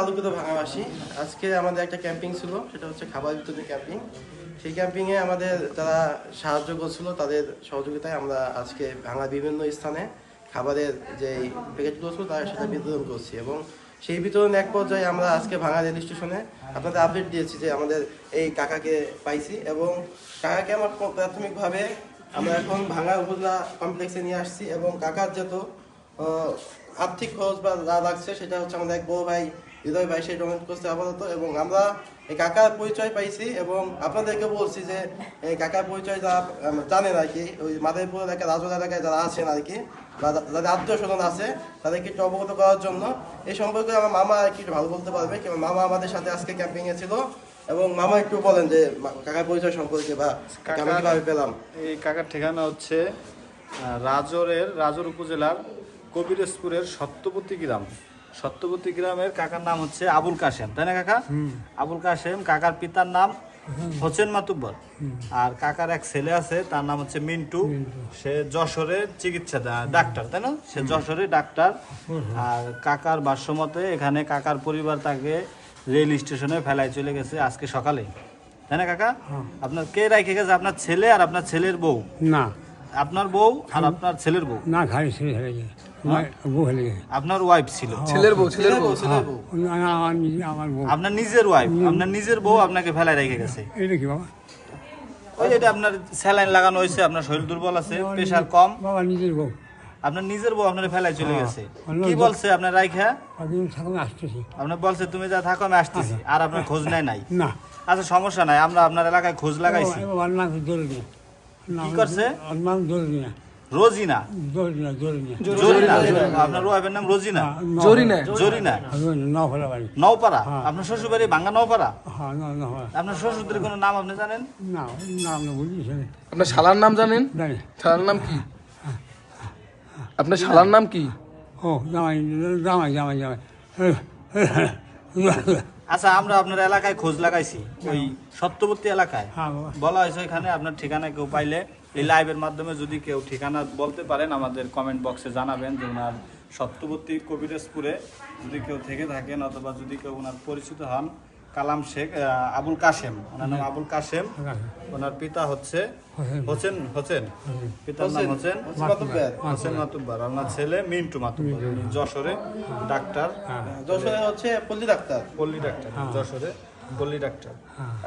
আলোকিত ভাঙাবাসী। আজকে আমাদের একটা ক্যাম্পিং ছিল, সেটা হচ্ছে খাবার বিতরণী ক্যাম্পিং। সেই ক্যাম্পিংয়ে আমাদের যারা সাহায্য করছিল তাদের সহযোগিতায় আমরা আজকে ভাঙার বিভিন্ন স্থানে খাবারের যে প্যাকেটগুলো ছিল তারা সেটা বিতরণ করছি। এবং সেই বিতরণ এক পর্যায়ে আমরা আজকে ভাঙা রেল স্টেশনে আপনাদের আপডেট দিয়েছি যে আমাদের এই কাকাকে পাইছি, এবং কাকাকে আমার প্রাথমিকভাবে আমরা এখন ভাঙা উপজেলা কমপ্লেক্সে নিয়ে আসছি। এবং কাকার যত আর্থিক খরচ বা যা লাগছে সেটা হচ্ছে আমাদের এক বড় ভাই হৃদয় ভাই সেই ডোনেট করছে আপাতত। এবং আমরা এই কাকার পরিচয় পাইছি এবং আপনাদেরকে বলছি যে এই কাকার পরিচয় যারা জানেন আর কি, ওই মাদারীপুর এলাকায় রাজুর এলাকায় যারা আছেন আর কি, বা যাদের আত্মীয় স্বজন আছে তাদেরকে একটু অবগত করার জন্য। এই সম্পর্কে আমার মামা আর কি একটু ভালো বলতে পারবে, কারণ মামা আমাদের সাথে আজকে ক্যাম্পিংয়ে ছিল। এবং মামা একটু বলেন যে কাকার পরিচয় সম্পর্কে বা আমি কিভাবে পেলাম। এই কাকার ঠিকানা হচ্ছে রাজোর উপজেলার কবিরজপুরের সত্যবতী গ্রাম। সত্যবতী গ্রামের কাকার নাম হচ্ছে আবুল কাশেম, তাই না কাকা? আবুল কাশেম। কাকার পিতার নাম হোসেন মাতুব্বর। আর কাকার এক ছেলে আছে, তার নাম হচ্ছে মিন্টু। সে যশোরের চিকিৎসা ডাক্তার, তাই না? সে যশোরের ডাক্তার। আর কাকার ভাষ্যমতে এখানে কাকার পরিবার তাকে রেল স্টেশনে ফেলায় চলে গেছে আজকে সকালে, তাই না কাকা? আপনার কে রেখে গেছে? আপনার ছেলে আর আপনার ছেলের বউ? না, আপনার বউ আর আপনার ছেলের বউ? না, খালি ছেলে হেলে গেছে, বউ হেলে গেছে। আপনার ওয়াইফ ছিল? ছেলের বউ। না, আমার বউ। আপনার নিজের ওয়াইফ, আপনার নিজের বউ আপনাকে ফেলায় রেখে গেছে? এটা কি বাবা? ওই এটা আপনার স্যালাইন লাগানো হয়েছে, আপনার শরীর দুর্বল আছে, প্রেশার কম। বাবা নিজের বউ। আপনার নিজের বউ আপনার ফেলায় চলে গেছে? কি বলছে আপনার রাইখা? থাকুন, আসতেছি। আপনার বলছে তুমি যা থাকো আমি আসতেছি, আর আপনার খোঁজ নেয় নাই? না। আচ্ছা সমস্যা নাই, আমরা আপনার এলাকায় খোঁজ লাগাইছি। আমার নাম জরুরি। কি করছে? আমার নাম জরুরি না। রোজিনা? জরুরি, জরুরি। জরিনা? আপনার ওয়াইফের নাম রোজিনা? জরিনা। জরিনা নফলা বাড়ি। নওপাড়া? আপনার শ্বশুর বাড়ি ভাঙ্গা নওপাড়া? হ্যাঁ, নফলা। আপনার শ্বশুরদের কোনো নাম আপনি জানেন? না, নাম না বুঝিস। আপনার শালার নাম জানেন? জানি। শালার নাম কি? আপনার শালার নাম কি? ও জামাই, জামাই, জামাই, জামাই। আচ্ছা আমরা আপনার এলাকায় খোঁজ লাগাইছি, ওই সত্যবতী এলাকায়। হ্যাঁ বাবা। বলা হয়েছে এখানে আপনার ঠিকানা কেউ পাইলে এই লাইভের মাধ্যমে যদি কেউ ঠিকানা বলতে পারেন আমাদের কমেন্ট বক্সে জানাবেন যে ওনার সত্যবতী কবিরজপুরে যদি কেউ থেকে থাকেন, অথবা যদি কেউ ওনার পরিচিত হন। কালাম শেখ, আবুল কাশেম, ওনার নাম আবুল কাশেম। ওনার পিতা হচ্ছে হোসেন, পিতার নাম হোসেন মাতুব্বর। ওনার ছেলে মিন্টু মাতুব্বর, যশোরে ডাক্তার। যশোরে হচ্ছে পল্লী ডাক্তার। পল্লী ডাক্তার, যশোরে পল্লী ডাক্তার।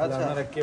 আচ্ছা। আপনারা কেউ